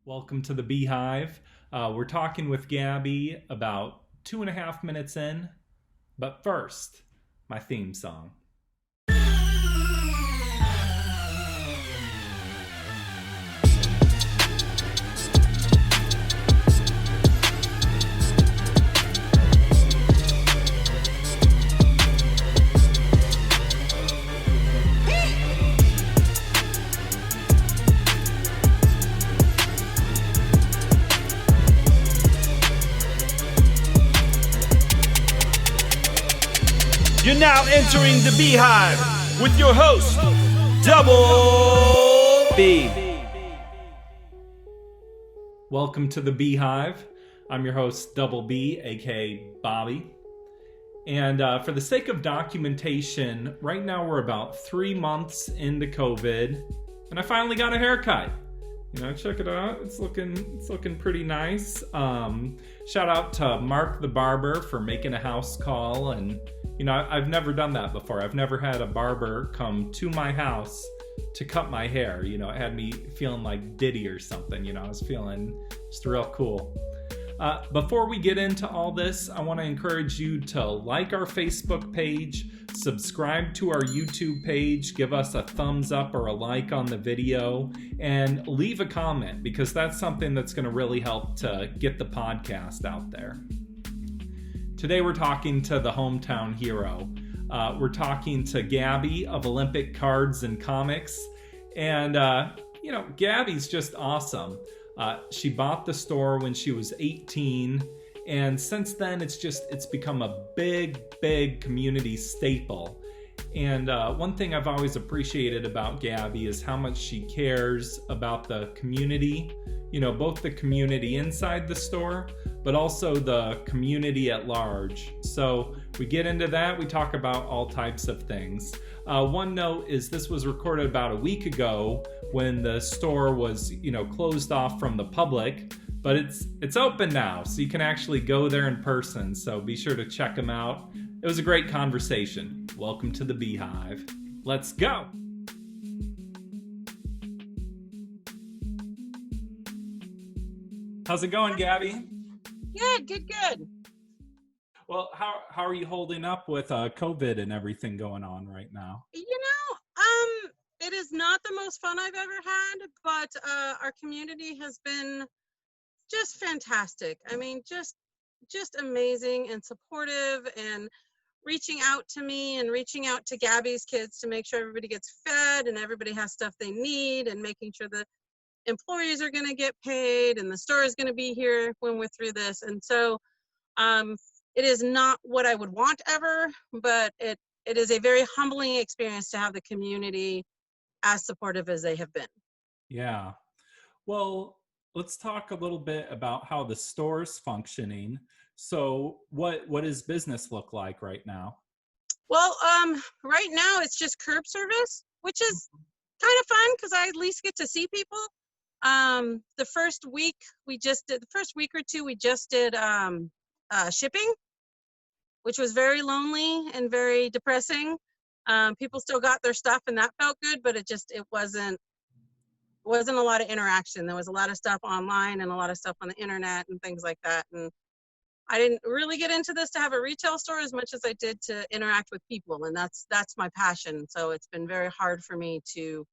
Welcome to the Beehive. We're talking with Gabi about 2.5 minutes in, but first, my theme song. You're now entering the Beehive with your host, Double B. Welcome to the Beehive. I'm your host, Double B, aka Bobby. And for the sake of documentation, right now we're about 3 months into COVID, and I finally got a haircut. Check it out. It's looking pretty nice. Shout out to Mark the barber for making a house call, and I've never done that before. I've never had a barber come to my house to cut my hair. It had me feeling like Diddy or something. I was feeling just real cool. Before we get into all this, I want to encourage you to like our Facebook page, subscribe to our YouTube page, give us a thumbs up or a like on the video, and leave a comment, because that's something that's going to really help to get the podcast out there. Today we're talking to the hometown hero. We're talking to Gabi of Olympic Cards and Comics. And, Gabi's just awesome. She bought the store when she was 18. And since then, it's become a big community staple. And one thing I've always appreciated about Gabi is how much she cares about the community, both the community inside the store, but also the community at large. So we get into that. We talk about all types of things. One note is this was recorded about a week ago when the store was, closed off from the public, but it's open now, so you can actually go there in person. So be sure to check them out. It was a great conversation. Welcome to the Beehive. Let's go. How's it going, Gabi? Good. Well, how are you holding up with COVID and everything going on right now? It is not the most fun I've ever had, but our community has been just fantastic. I mean, just amazing and supportive, and reaching out to me and reaching out to Gabi's kids to make sure everybody gets fed and everybody has stuff they need, and making sure the employees are going to get paid and the store is going to be here when we're through this. And so it is not what I would want ever, but it is a very humbling experience to have the community as supportive as they have been. Yeah. Well, let's talk a little bit about how the store's functioning. So what does business look like right now? Well, right now it's just curb service, which is kind of fun because I at least get to see people. The first week or two, we just did shipping, which was very lonely and very depressing. People still got their stuff and that felt good, but it wasn't a lot of interaction. There was a lot of stuff online and a lot of stuff on the internet and things like that. And I didn't really get into this to have a retail store as much as I did to interact with people. And that's my passion. So it's been very hard for me to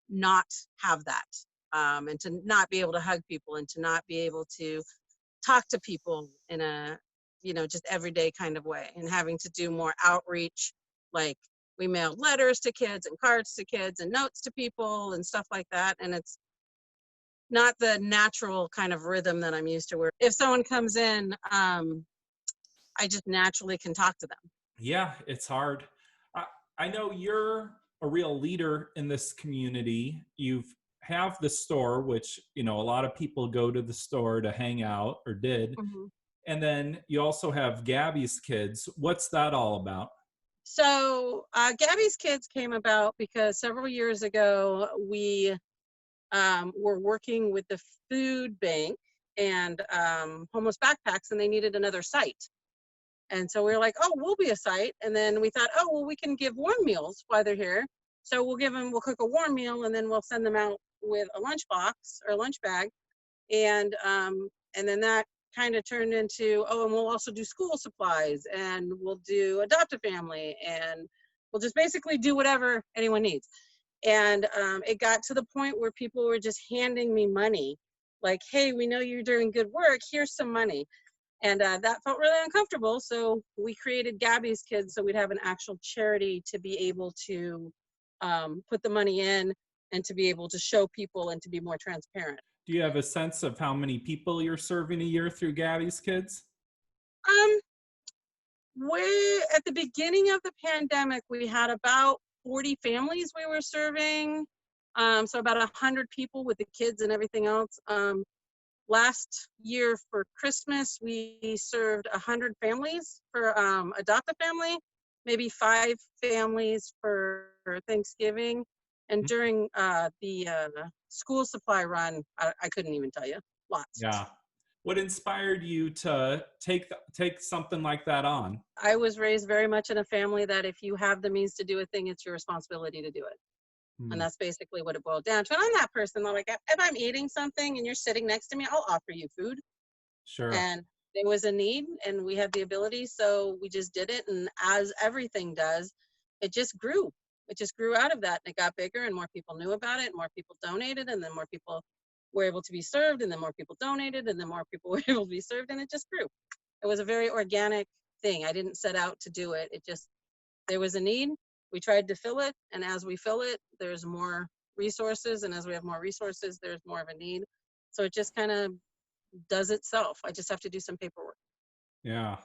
not have that, and to not be able to hug people and to not be able to talk to people in a, just everyday kind of way, and having to do more outreach. Like, we mailed letters to kids and cards to kids and notes to people and stuff like that. And it's not the natural kind of rhythm that I'm used to, where if someone comes in, I just naturally can talk to them. Yeah, it's hard. I know you're a real leader in this community. You have the store, which, a lot of people go to the store to hang out, or did. Mm-hmm. And then you also have Gabi's kids. What's that all about? So Gabi's kids came about because several years ago, we were working with the food bank and homeless backpacks, and they needed another site. And so we were like, oh, we'll be a site. And then we thought, oh, well, we can give warm meals while they're here. So we'll cook a warm meal, and then we'll send them out with a lunch box or a lunch bag. And then that kind of turned into, oh, and we'll also do school supplies, and we'll do adopt a family, and we'll just basically do whatever anyone needs. And it got to the point where people were just handing me money, like, hey, we know you're doing good work, here's some money. And that felt really uncomfortable. So we created Gabi's Kids so we'd have an actual charity to be able to put the money in and to be able to show people and to be more transparent. Do you have a sense of how many people you're serving a year through Gabi's Kids? Um, way at the beginning of the pandemic, we had about 40 families we were serving. So about 100 people with the kids and everything else. Last year for Christmas, we served 100 families for adopt a family, maybe 5 families for Thanksgiving. And during the school supply run, I couldn't even tell you, lots. Yeah. What inspired you to take something like that on? I was raised very much in a family that if you have the means to do a thing, it's your responsibility to do it. And that's basically what it boiled down to. And I'm that person that, like, if I'm eating something and you're sitting next to me, I'll offer you food. Sure. And there was a need and we had the ability, so we just did it. And as everything does, it just grew. It just grew out of that, and it got bigger, and more people knew about it, and more people donated, and then more people were able to be served, and then more people donated, and then more people were able to be served, and it just grew. It was a very organic thing. I didn't set out to do it. It just, there was a need. We tried to fill it, and as we fill it, there's more resources, and as we have more resources, there's more of a need. So it just kind of does itself. I just have to do some paperwork. Yeah.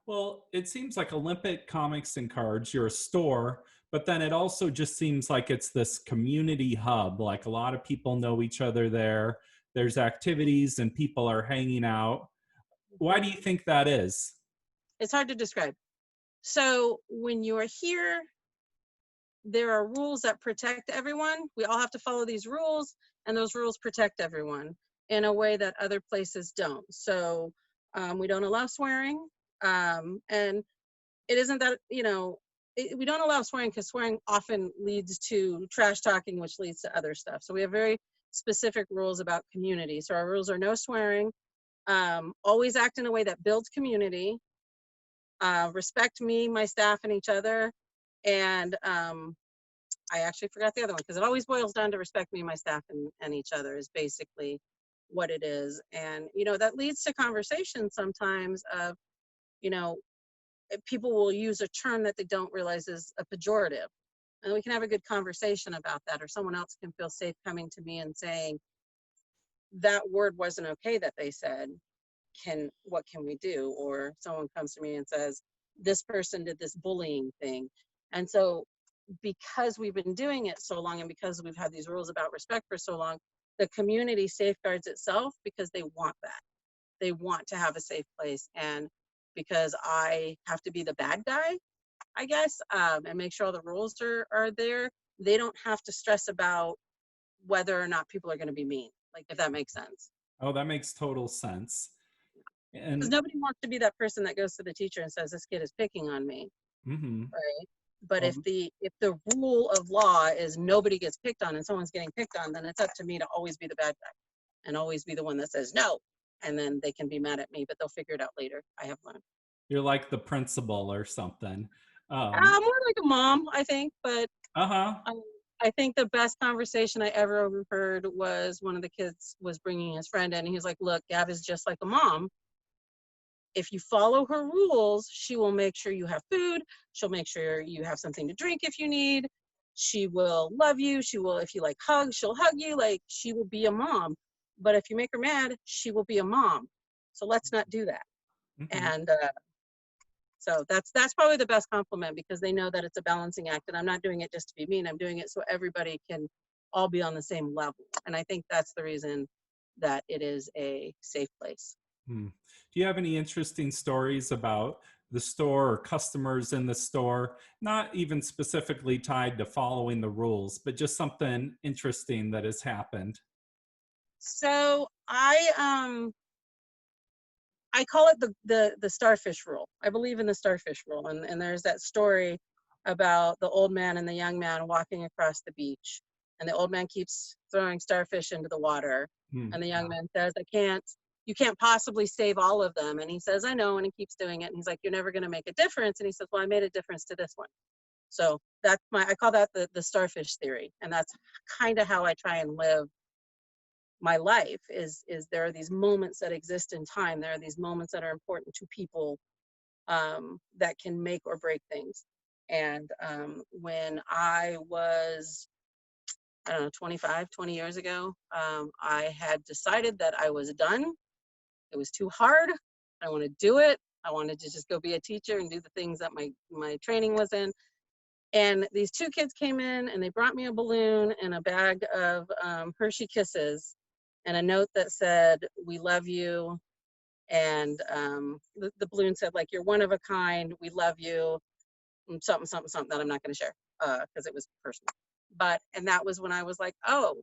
Well, it seems like Olympic Comics and Cards, you're a store, but then it also just seems like it's this community hub. Like a lot of people know each other there. There's activities and people are hanging out. Why do you think that is? It's hard to describe. So when you're here, there are rules that protect everyone. We all have to follow these rules, and those rules protect everyone in a way that other places don't. So we don't allow swearing. And it isn't that, we don't allow swearing because swearing often leads to trash talking, which leads to other stuff. So we have very specific rules about community. So our rules are no swearing, always act in a way that builds community, respect me, my staff, and each other. And I actually forgot the other one because it always boils down to respect me, my staff, and each other is basically what it is. And, that leads to conversations sometimes of, people will use a term that they don't realize is a pejorative. And we can have a good conversation about that, or someone else can feel safe coming to me and saying, that word wasn't okay that they said, what can we do? Or someone comes to me and says, this person did this bullying thing. And so because we've been doing it so long, and because we've had these rules about respect for so long, the community safeguards itself because they want that. They want to have a safe place. And because I have to be the bad guy, I guess, and make sure all the rules are there, they don't have to stress about whether or not people are going to be mean, like, if that makes sense. Oh, that makes total sense. Because And nobody wants to be that person that goes to the teacher and says, this kid is picking on me, right? But if the rule of law is nobody gets picked on and someone's getting picked on, then it's up to me to always be the bad guy and always be the one that says no. And then they can be mad at me, but they'll figure it out later. I have learned. you're like the principal or something. More like a mom, I think. But I think the best conversation I ever overheard was one of the kids was bringing his friend in, and he was like, look, Gab is just like a mom. If you follow her rules, she will make sure you have food. She'll make sure you have something to drink if you need. She will love you. She will, if you like hugs, she'll hug you. Like, she will be a mom. But if you make her mad, she will be a mom. So let's not do that. And so that's probably the best compliment, because they know that it's a balancing act, and I'm not doing it just to be mean. I'm doing it so everybody can all be on the same level. And I think that's the reason that it is a safe place. Do you have any interesting stories about the store or customers in the store, not even specifically tied to following the rules, but just something interesting that has happened? So I call it the Starfish Rule. I believe in the Starfish Rule. And there's that story about the old man and the young man walking across the beach. And the old man keeps throwing starfish into the water. And the young man says, you can't possibly save all of them. And he says, I know. And he keeps doing it. And he's like, you're never going to make a difference. And he says, well, I made a difference to this one. So I call that the starfish theory. And that's kind of how I try and live my life is there are these moments that exist in time. There are these moments that are important to people that can make or break things. And when I was, I don't know, 20 years ago, I had decided that I was done. It was too hard. I want to do it. I wanted to just go be a teacher and do the things that my training was in. And these two kids came in and they brought me a balloon and a bag of Hershey Kisses and a note that said, we love you. And the balloon said, like, you're one of a kind. We love you. Something that I'm not going to share because it was personal. And that was when I was like, oh,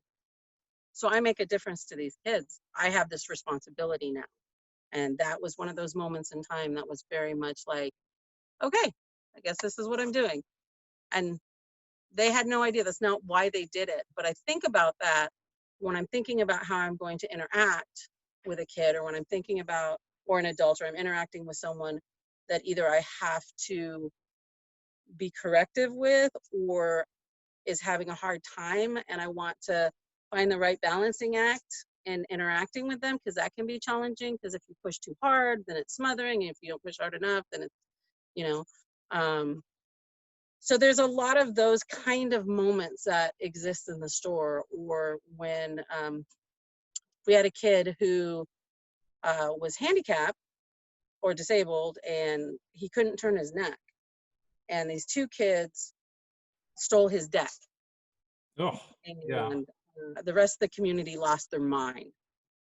so I make a difference to these kids. I have this responsibility now. And that was one of those moments in time that was very much like, okay, I guess this is what I'm doing. And they had no idea. That's not why they did it. But I think about that when I'm thinking about how I'm going to interact with a kid, or when I'm thinking about, or an adult, or I'm interacting with someone that either I have to be corrective with or is having a hard time, and I want to find the right balancing act in interacting with them, because that can be challenging, because if you push too hard, then it's smothering, and if you don't push hard enough, then it's, so there's a lot of those kind of moments that exist in the store. Or when we had a kid who was handicapped or disabled and he couldn't turn his neck, and these two kids stole his deck. Oh, yeah. And the rest of the community lost their mind.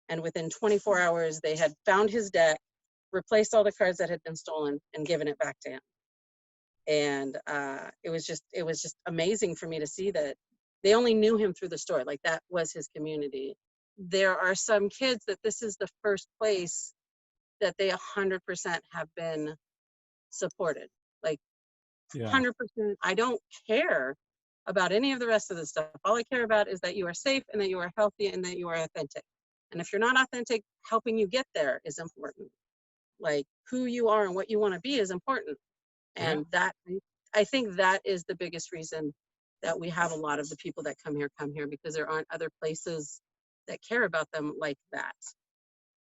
And within 24 hours, they had found his deck, replaced all the cards that had been stolen, and given it back to him. And it was just amazing for me to see that they only knew him through the store. Like, that was his community. There are some kids that this is the first place that they 100% have been supported. Like, 100%. I don't care about any of the rest of the stuff. All I care about is that you are safe and that you are healthy and that you are authentic. And if you're not authentic, helping you get there is important. Like, who you are and what you want to be is important. And that, I think that is the biggest reason that we have a lot of the people that come here, because there aren't other places that care about them like that.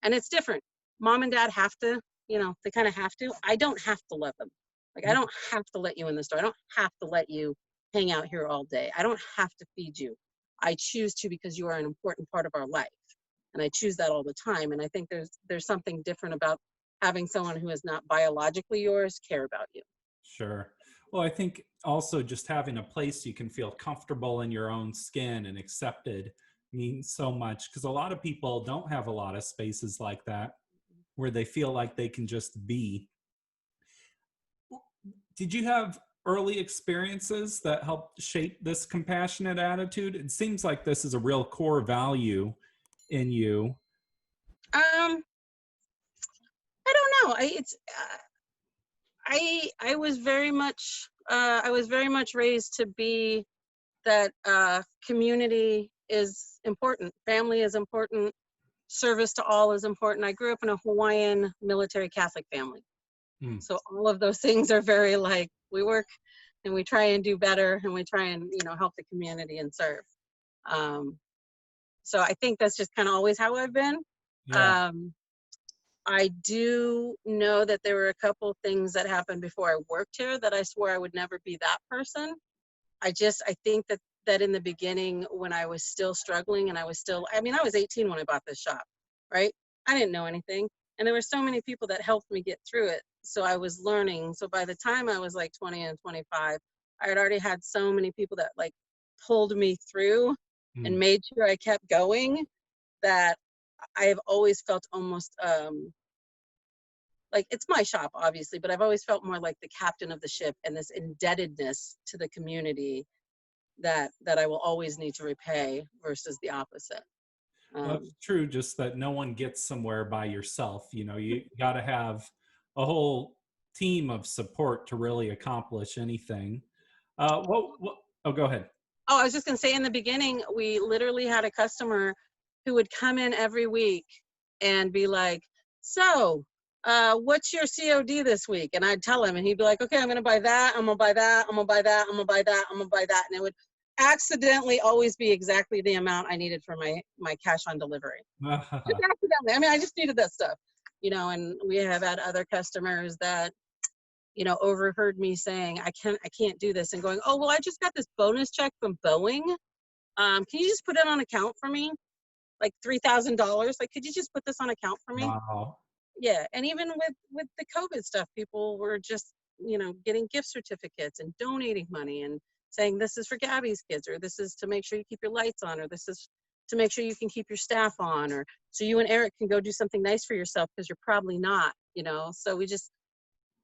And it's different. Mom and dad have to, they kind of have to. I don't have to love them. Like, I don't have to let you in the store. I don't have to let you hang out here all day. I don't have to feed you. I choose to, because you are an important part of our life. And I choose that all the time. And I think there's something different about having someone who is not biologically yours care about you. Sure. Well, I think also just having a place you can feel comfortable in your own skin and accepted means so much, because a lot of people don't have a lot of spaces like that where they feel like they can just be. Did you have early experiences that helped shape this compassionate attitude? It seems like this is a real core value in you. I don't know. I was very much raised to be that community is important, family is important, service to all is important. I grew up in a Hawaiian military Catholic family. So all of those things are very like, we work and we try and do better, and we try and help the community and serve. So I think that's just kind of always how I've been. I do know that there were a couple things that happened before I worked here that I swore I would never be that person. I think that in the beginning, when I was still struggling, and I was 18 when I bought this shop, right? I didn't know anything. And there were so many people that helped me get through it. So I was learning. So by the time I was like 20 and 25, I had already had so many people that like pulled me through and made sure I kept going, that I have always felt almost like, it's my shop, obviously, but I've always felt more like the captain of the ship, and this indebtedness to the community that I will always need to repay, versus the opposite. Well, it's true, just that no one gets somewhere by yourself. You got to have a whole team of support to really accomplish anything. Oh, go ahead. Oh, I was just gonna say, in the beginning, we literally had a customer who would come in every week and be like, so, what's your COD this week? And I'd tell him, and he'd be like, okay, I'm gonna buy that, I'm gonna buy that, I'm gonna buy that, I'm gonna buy that, I'm gonna buy that. And it would accidentally always be exactly the amount I needed for my cash on delivery. Just accidentally. I mean, I just needed that stuff, you know. And we have had other customers that, you know, overheard me saying, I can't do this, and going, oh, well, I just got this bonus check from Boeing. Can you just put it on account for me? Like $3,000. Like, could you just put this on account for me? Wow. Yeah. And even with the COVID stuff, people were just, you know, getting gift certificates and donating money and saying, this is for Gabby's kids, or this is to make sure you keep your lights on, or this is to make sure you can keep your staff on, or so you and Eric can go do something nice for yourself because you're probably not, you know. So it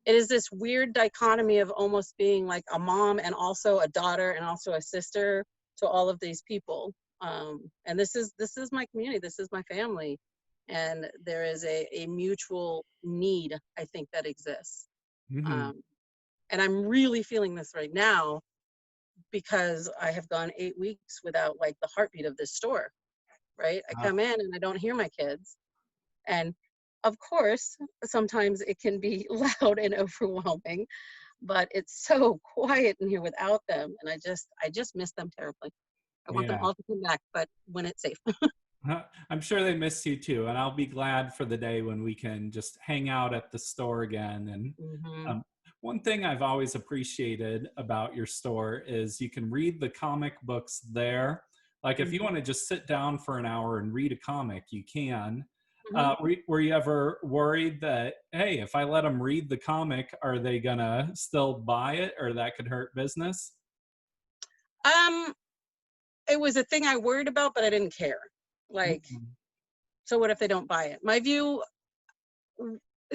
is this weird dichotomy of almost being like a mom and also a daughter and also a sister to all of these people. And this is my community, this is my family, and there is a mutual need, I think, that exists. Mm-hmm. And I'm really feeling this right now because I have gone 8 weeks without like the heartbeat of this store, right? I come in and I don't hear my kids. And of course, sometimes it can be loud and overwhelming, but it's so quiet in here without them. And I just miss them terribly. I want them Yeah. all to come back, but when it's safe. I'm sure they miss you too, and I'll be glad for the day when we can just hang out at the store again. And Hmm. one thing I've always appreciated about your store is you can read the comic books there. Like if you Hmm. want to just sit down for an hour and read a comic, you can. Hmm. Were you ever worried that, hey, if I let them read the comic, are they gonna still buy it, or that could hurt business? Um, it was a thing I worried about, but I didn't care. Like, Mhm. so what if they don't buy it? My view,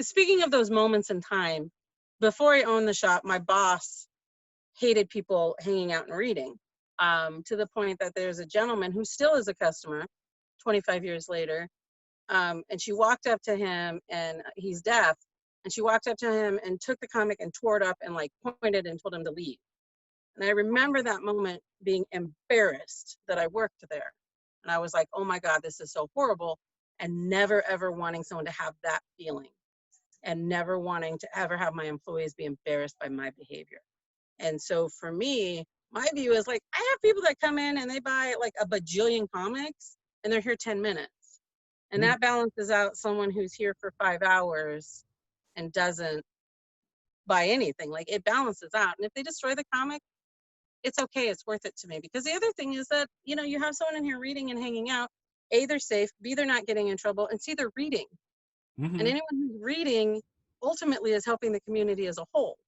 speaking of those moments in time, before I owned the shop, my boss hated people hanging out and reading, to the point that there's a gentleman who still is a customer 25 years later. And she walked up to him, and he's deaf. And she walked up to him and took the comic and tore it up and like pointed and told him to leave. And I remember that moment being embarrassed that I worked there. And I was like, oh my God, this is so horrible. And never ever wanting someone to have that feeling, and never wanting to ever have my employees be embarrassed by my behavior. And so for me, my view is like, I have people that come in and they buy like a bajillion comics and they're here 10 minutes. And Mhm. that balances out someone who's here for 5 hours and doesn't buy anything. Like, it balances out. And if they destroy the comic, it's okay. It's worth it to me. Because the other thing is that, you know, you have someone in here reading and hanging out. A, they're safe. B, they're not getting in trouble. And C, they're reading. And Mhm. anyone who's reading ultimately is helping the community as a whole.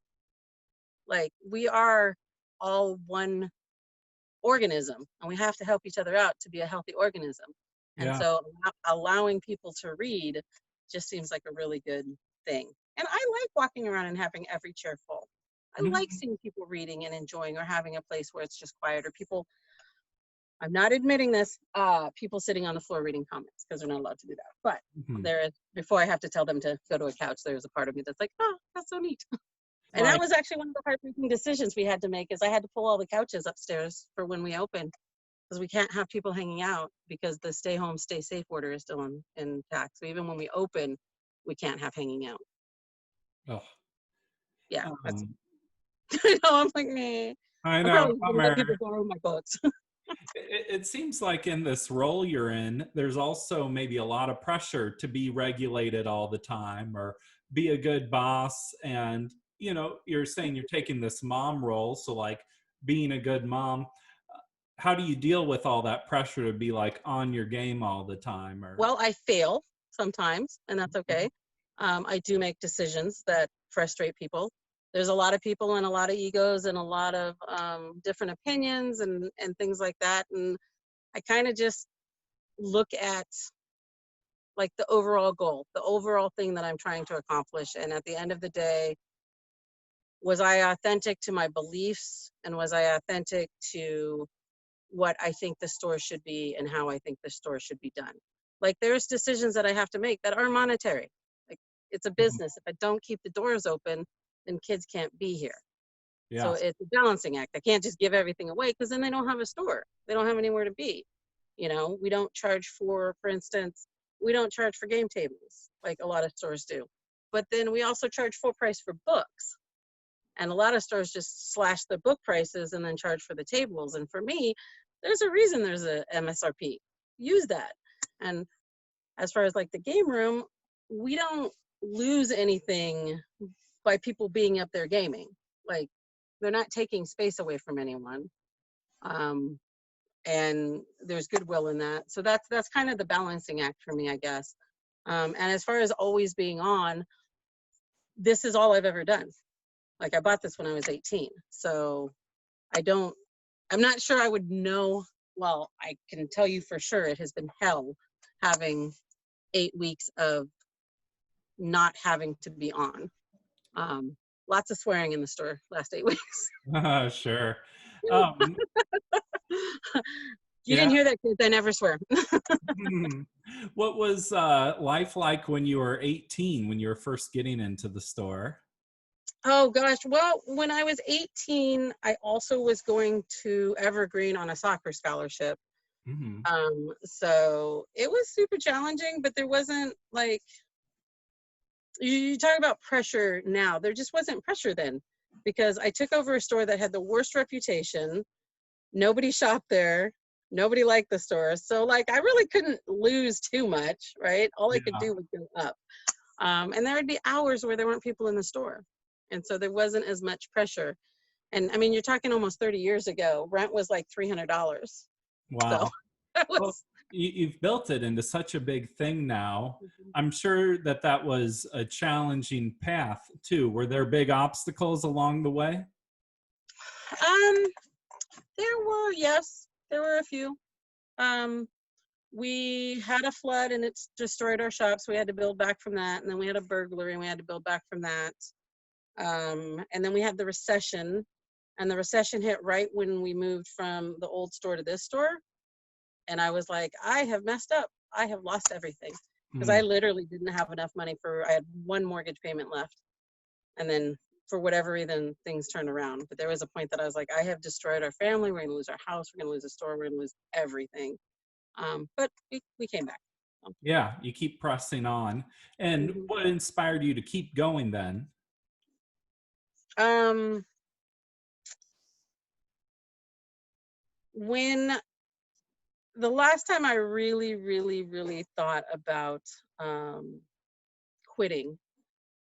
Like, we are all one organism, and we have to help each other out to be a healthy organism. And Yeah. so allowing people to read just seems like a really good thing. And I like walking around and having every chair full. I like Mhm. seeing people reading and enjoying, or having a place where it's just quiet, or people, I'm not admitting this, people sitting on the floor reading comics, because they're not allowed to do that. But Mhm. there is, before I have to tell them to go to a couch, there's a part of me that's like, oh, that's so neat. And that Like, was actually one of the heartbreaking decisions we had to make, is I had to pull all the couches upstairs for when we opened, because we can't have people hanging out because the stay home, stay safe order is still intact. So even when we open, we can't have hanging out. oh, Yeah, that's, um, I know, I'm like, meh. I I'm know, probably gonna let bummer. people borrow my books. It seems like in this role you're in, there's also maybe a lot of pressure to be regulated all the time or be a good boss. And, you know, you're saying you're taking this mom role. So, like, being a good mom, how do you deal with all that pressure to be like on your game all the time? Or, Well, I fail sometimes, and that's okay. I do make decisions that frustrate people. There's a lot of people and a lot of egos and a lot of different opinions and things like that. And I kind of just look at like the overall goal, the overall thing that I'm trying to accomplish. And at the end of the day, was I authentic to my beliefs, and was I authentic to what I think the store should be and how I think the store should be done? Like, there's decisions that I have to make that are monetary. Like, it's a business. If I don't keep the doors open, then kids can't be here. Yeah. So it's a balancing act. I can't just give everything away because then they don't have a store. They don't have anywhere to be. You know, we don't charge for instance, we don't charge for game tables like a lot of stores do. But then we also charge full price for books. And a lot of stores just slash the book prices and then charge for the tables. And for me, there's a reason there's a MSRP. Use that. And as far as like the game room, we don't lose anything by people being up there gaming. Like, they're not taking space away from anyone. And there's goodwill in that. So that's kind of the balancing act for me, I guess. And as far as always being on, this is all I've ever done. Like, I bought this when I was 18. So I'm not sure I would know. Well, I can tell you for sure it has been hell having 8 weeks of not having to be on. Lots of swearing in the store last 8 weeks. Sure. You didn't hear that, kids. I never swear. What was life like when you were 18, when you were first getting into the store? Oh gosh, well, when I was 18, I also was going to Evergreen on a soccer scholarship. Mm-hmm. So it was super challenging, but there wasn't like, you talk about pressure now, there just wasn't pressure then, because I took over a store that had the worst reputation. Nobody shopped there. Nobody liked the store. So like, I really couldn't lose too much, right? All I could do was go up. And there would be hours where there weren't people in the store. And so there wasn't as much pressure. And I mean, you're talking almost 30 years ago, rent was like $300. Wow. So that was... Well, you've built it into such a big thing now. I'm sure that was a challenging path too. Were there big obstacles along the way? Yes, there were a few. We had a flood and it destroyed our shops. We had to build back from that. And then we had a burglary and we had to build back from that. And then we had the recession, and the recession hit right when we moved from the old store to this store. And I was like, I have messed up. I have lost everything, because I literally didn't have enough money I had one mortgage payment left. And then for whatever reason, things turned around. But there was a point that I was like, I have destroyed our family. We're going to lose our house. We're going to lose the store. We're going to lose everything. But we came back. Yeah, you keep pressing on. And what inspired you to keep going then? When the last time I really, really, really thought about quitting,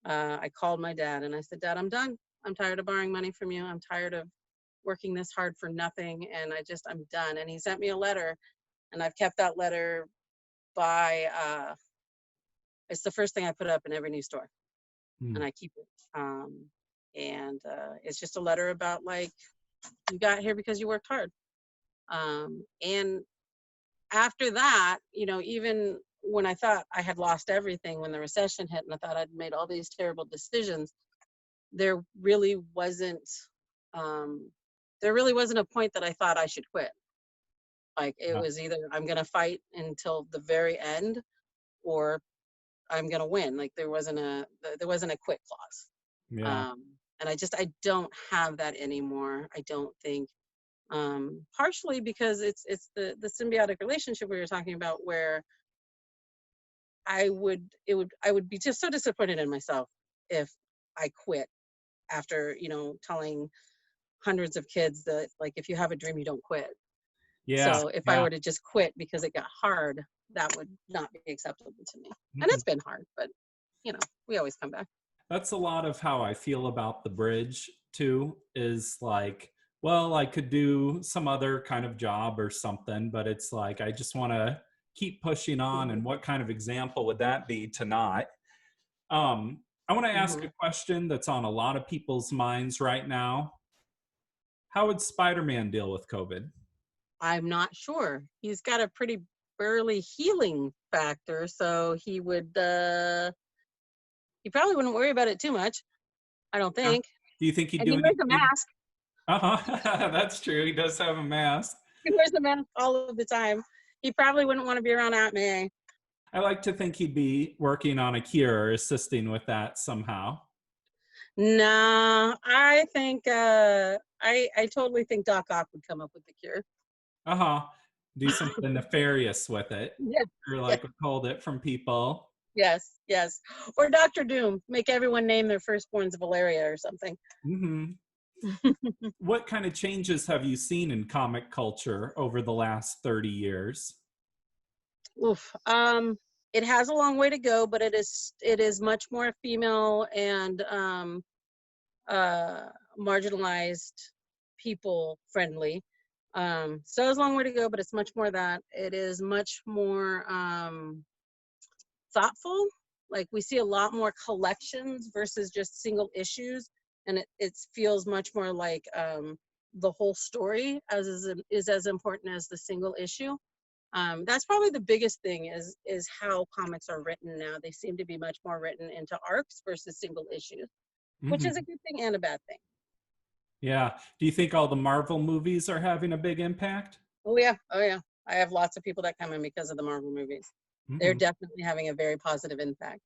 I called my dad and I said, Dad, I'm done. I'm tired of borrowing money from you. I'm tired of working this hard for nothing. And I'm done. And he sent me a letter, and I've kept that letter it's the first thing I put up in every new store, and I keep it. And it's just a letter about like, you got here because you worked hard. And after that, even when I thought I had lost everything, when the recession hit and I thought I'd made all these terrible decisions, there really wasn't a point that I thought I should quit. Like, it was either I'm going to fight until the very end, or I'm going to win. Like, there wasn't a quit clause. Yeah. And I don't have that anymore. I don't think, partially because it's the symbiotic relationship we were talking about, where I would be just so disappointed in myself if I quit after, telling hundreds of kids that, like, if you have a dream, you don't quit. Yeah. So if I were to just quit because it got hard, that would not be acceptable to me. And it's been hard, but we always come back. That's a lot of how I feel about the bridge too, is like, well, I could do some other kind of job or something, but it's like, I just want to keep pushing on. And what kind of example would that be to not? I want to ask a question that's on a lot of people's minds right now. How would Spider-Man deal with COVID? I'm not sure. He's got a pretty burly healing factor, so he would he probably wouldn't worry about it too much, I don't think. Do you think he'd and do he anything? wears a mask. That's true. He does have a mask. He wears a mask all of the time. He probably wouldn't want to be around Aunt May. I like to think he'd be working on a cure or assisting with that somehow. Nah, I think I totally think Doc Ock would come up with the cure. Uh-huh. Do something nefarious with it. Yeah, Or yeah, like withhold it from people. yes, yes. Or Doctor Doom, make everyone name their firstborns Valeria or something. Mm-hmm. What kind of changes have you seen in comic culture over the last 30 years? Oof. It has a long way to go, but it is much more female and uh marginalized people friendly. Still has a long way to go, but it's much more that. It is much more thoughtful. Like we see a lot more collections versus just single issues, and it feels much more like the whole story is as important as the single issue. That's probably the biggest thing is how comics are written now. They seem to be much more written into arcs versus single issues, which is a Mm-hmm. good thing and a bad thing. Yeah. Do you think all the Marvel movies are having a big impact? Oh yeah, oh yeah. I have lots of people that come in because of the Marvel movies. They're Mm-hmm. definitely having a very positive impact.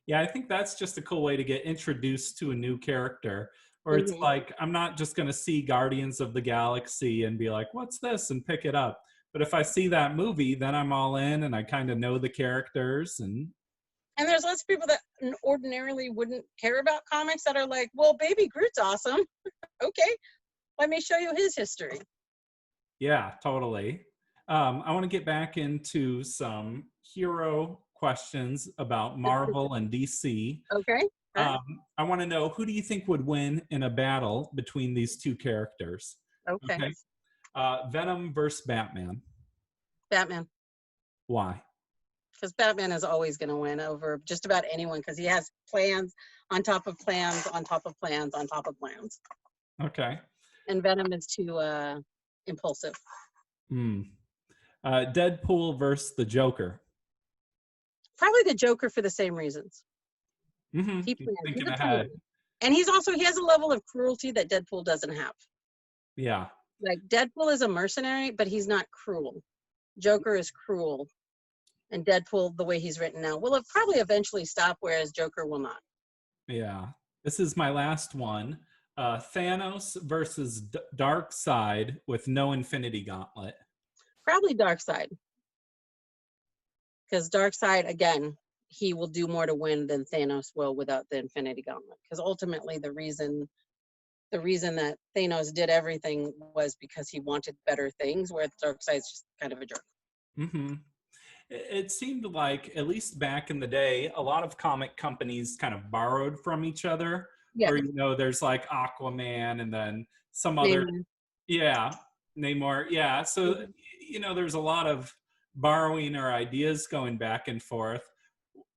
Yeah, I think that's just a cool way to get introduced to a new character. Or it's Hmm. like, I'm not just going to see Guardians of the Galaxy and be like, what's this? And pick it up. But if I see that movie, then I'm all in and I kind of know the characters. And And there's lots of people that ordinarily wouldn't care about comics that are like, well, Baby Groot's awesome. Okay, let me show you his history. yeah, totally. I want to get back into some hero questions about Marvel and DC. Okay. Huh? Um, I want to know, who do you think would win in a battle between these two characters? Okay. Okay. Venom versus Batman. Batman. Why? Because Batman is always going to win over just about anyone because he has plans on top of plans on top of plans on top of plans. Okay. And Venom is too impulsive. Hmm. Deadpool versus the Joker. Probably the Joker for the same reasons. Mm-hmm. He plans. He's Thinking a ahead. planner. And he has a level of cruelty that Deadpool doesn't have. Yeah. Like Deadpool is a mercenary, but he's not cruel. Joker is cruel. And Deadpool, the way he's written now, will have probably eventually stop, whereas Joker will not. Yeah. This is my last one. Thanos versus Dark Side with no Infinity Gauntlet. Probably Darkseid. Because Darkseid, again, he will do more to win than Thanos will without the Infinity Gauntlet. Because ultimately the reason that Thanos did everything was because he wanted better things, where Darkseid's just kind of a jerk. Mm-hmm. It seemed like, at least back in the day, a lot of comic companies kind of borrowed from each other. Yeah, Or, there's like Aquaman and then some other, Namor. yeah, Namor. Yeah. So, Mhm. there's a lot of borrowing or ideas going back and forth.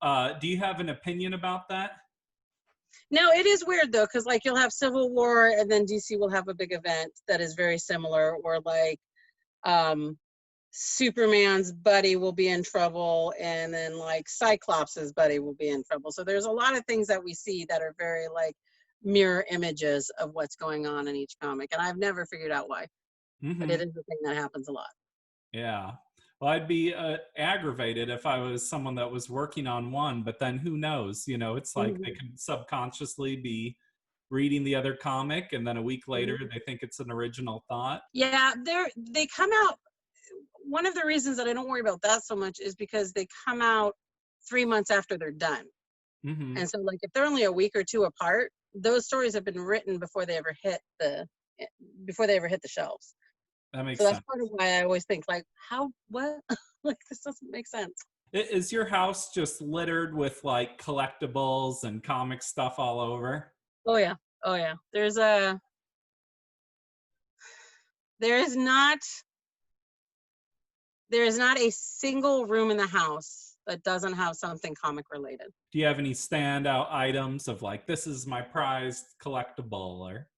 Do you have an opinion about that? No, it is weird though, because like you'll have Civil War and then DC will have a big event that is very similar, or like um Superman's buddy will be in trouble, and then like Cyclops's buddy will be in trouble. So there's a lot of things that we see that are very like mirror images of what's going on in each comic, and I've never figured out why, but Mm-hmm. it is a thing that happens a lot. Yeah. Well, I'd be aggravated if I was someone that was working on one, but then who knows? It's like they Mhm. could subconsciously be reading the other comic, and then a week later Mhm. they think it's an original thought. Yeah, they come out. One of the reasons that I don't worry about that so much is because they come out 3 months after they're done. Mm-hmm. And so like if they're only a week or two apart, those stories have been written before they ever hit the shelves. That So makes that's sense. part of why I always think like, how, what? Like this doesn't make sense. Is your house just littered with like collectibles and comic stuff all over? Oh yeah. Oh yeah. There is not there is not a single room in the house that doesn't have something comic related. Do you have any standout items of like, this is my prized collectible? Or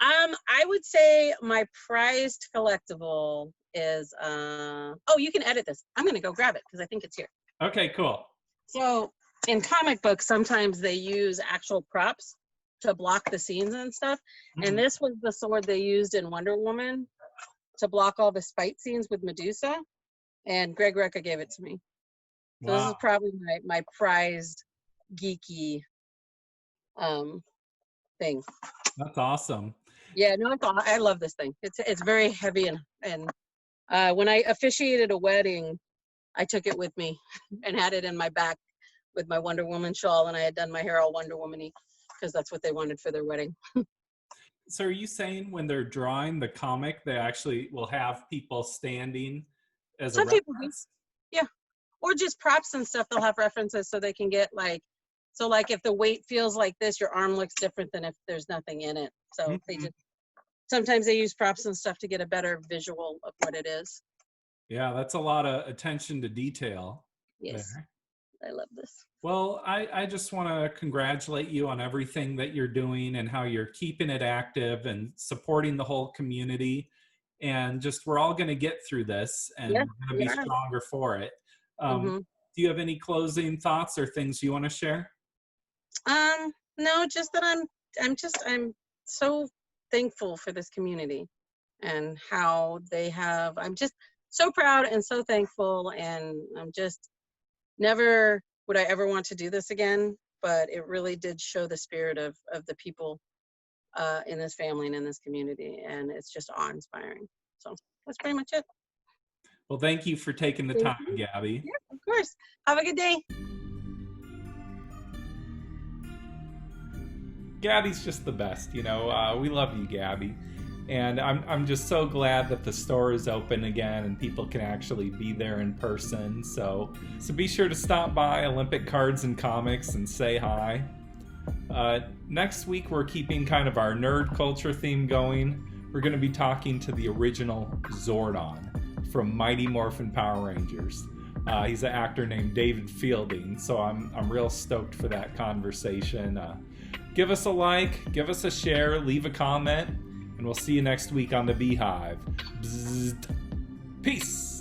I would say my prized collectible is oh, you can edit this. I'm gonna go grab it because I think it's here. okay, cool. So in comic books, sometimes they use actual props to block the scenes and stuff. And Mhm. this was the sword they used in Wonder Woman to block all the fight scenes with Medusa. And Greg Rucka gave it to me. So this Wow. is probably my prized geeky thing. That's awesome. Yeah, no, I love this thing. It's very heavy, and when I officiated a wedding, I took it with me and had it in my back with my Wonder Woman shawl, and I had done my hair all Wonder Woman-y because that's what they wanted for their wedding. So are you saying when they're drawing the comic, they actually will have people standing as a Some people do, reference? yeah, or just props and stuff. They'll have references so they can get like, so like if the weight feels like this, your arm looks different than if there's nothing in it. So they just, sometimes they use props and stuff to get a better visual of what it is. Yeah, that's a lot of attention to detail. Yes, There. I love this. Well, I just want to congratulate you on everything that you're doing and how you're keeping it active and supporting the whole community. And just, we're all going to get through this, and Yeah, we're going to be stronger for it. mm-hmm. Do you have any closing thoughts or things you want to share? No, just that I'm so thankful for this community and how they have, I'm just so proud and so thankful, and I'm just, never would I ever want to do this again, but it really did show the spirit of the people in this family and in this community, and it's just awe-inspiring. So that's pretty much it. Well, thank you for taking the time, Gabi. Yeah, of course. Have a good day. Gabi's just the best, you know. We love you, Gabi. And I'm just so glad that the store is open again and people can actually be there in person. So be sure to stop by Olympic Cards and Comics and say hi. Next week we're keeping kind of our nerd culture theme going. We're going to be talking to the original Zordon from Mighty Morphin Power Rangers. He's an actor named David Fielding, so I'm real stoked for that conversation. Give us a like, give us a share, leave a comment, and we'll see you next week on the Beehive. Bzzzt. Peace!